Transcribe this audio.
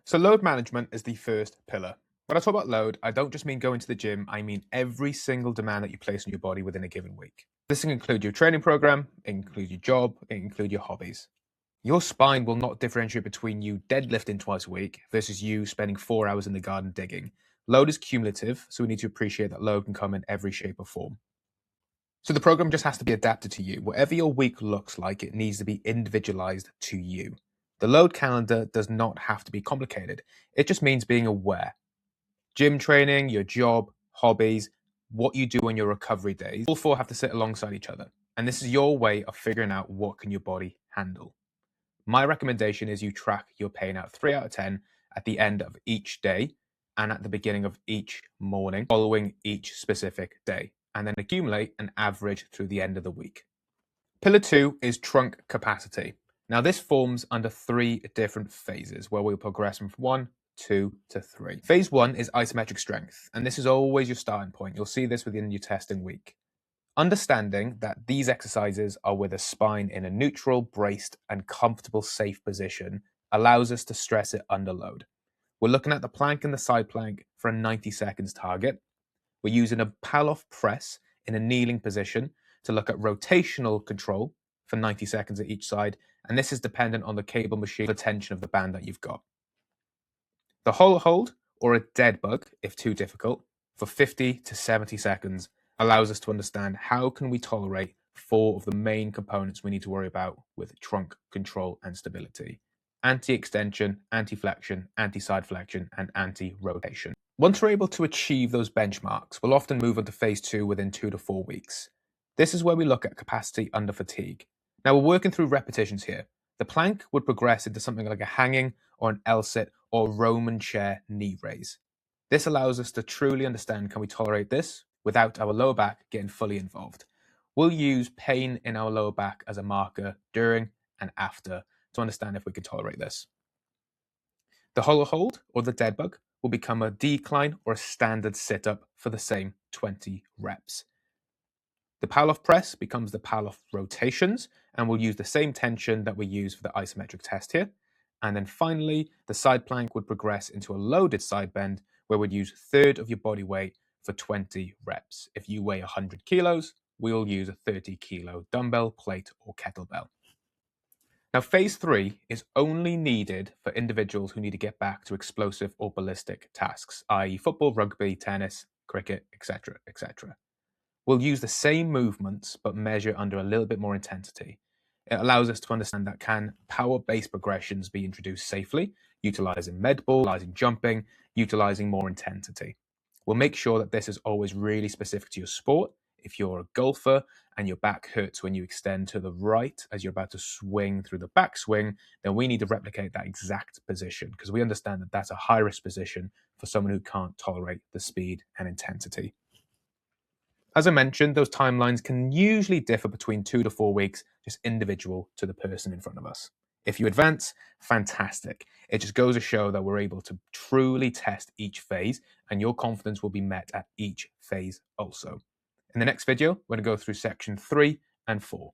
So load management is the first pillar. When I talk about load, I don't just mean going to the gym, I mean every single demand that you place on your body within a given week. This can include your training program, it can include your job, it can include your hobbies. Your spine will not differentiate between you deadlifting twice a week versus you spending 4 hours in the garden digging. Load is cumulative, so we need to appreciate that load can come in every shape or form. So the program just has to be adapted to you. Whatever your week looks like, it needs to be individualized to you. The load calendar does not have to be complicated. It just means being aware. Gym training, your job, hobbies, what you do on your recovery days, all four have to sit alongside each other. And this is your way of figuring out what can your body handle. My recommendation is you track your pain out 3 out of 10 at the end of each day and at the beginning of each morning following each specific day, and then accumulate an average through the end of the week. Pillar 2 is trunk capacity. Now this forms under 3 different phases where we'll progress from 1, 2 to 3. Phase 1 is isometric strength, and this is always your starting point. You'll see this within your testing week. Understanding that these exercises are with a spine in a neutral, braced, and comfortable, safe position allows us to stress it under load. We're looking at the plank and the side plank for a 90 seconds target. We're using a pull-off press in a kneeling position to look at rotational control for 90 seconds at each side, and this is dependent on the cable machine, the tension of the band that you've got. The hollow hold, or a dead bug, if too difficult, for 50 to 70 seconds allows us to understand how can we tolerate 4 of the main components we need to worry about with trunk control and stability: anti-extension, anti-flexion, anti-side flexion, and anti-rotation. Once we're able to achieve those benchmarks, we'll often move on to phase 2 within 2 to 4 weeks. This is where we look at capacity under fatigue. Now we're working through repetitions here. The plank would progress into something like a hanging or an L-sit or Roman chair knee raise. This allows us to truly understand, can we tolerate this without our lower back getting fully involved? We'll use pain in our lower back as a marker during and after to understand if we can tolerate this. The hollow hold, or the dead bug, will become a decline or a standard sit-up for the same 20 reps. The pull-off press becomes the pull-off rotations, and we'll use the same tension that we use for the isometric test here. And then finally, the side plank would progress into a loaded side bend, where we'd use a third of your body weight for 20 reps. If you weigh 100 kilos, we'll use a 30 kilo dumbbell, plate, or kettlebell. Now, phase 3 is only needed for individuals who need to get back to explosive or ballistic tasks, i.e. football, rugby, tennis, cricket, etc., etc. We'll use the same movements, but measure under a little bit more intensity. It allows us to understand that can power-based progressions be introduced safely, utilizing med ball, utilizing jumping, utilizing more intensity. We'll make sure that this is always really specific to your sport. If you're a golfer and your back hurts when you extend to the right as you're about to swing through the backswing, then we need to replicate that exact position because we understand that that's a high-risk position for someone who can't tolerate the speed and intensity. As I mentioned, those timelines can usually differ between 2 to 4 weeks, just individual to the person in front of us. If you advance, fantastic. It just goes to show that we're able to truly test each phase, and your confidence will be met at each phase also. In the next video, we're going to go through section 3 and 4.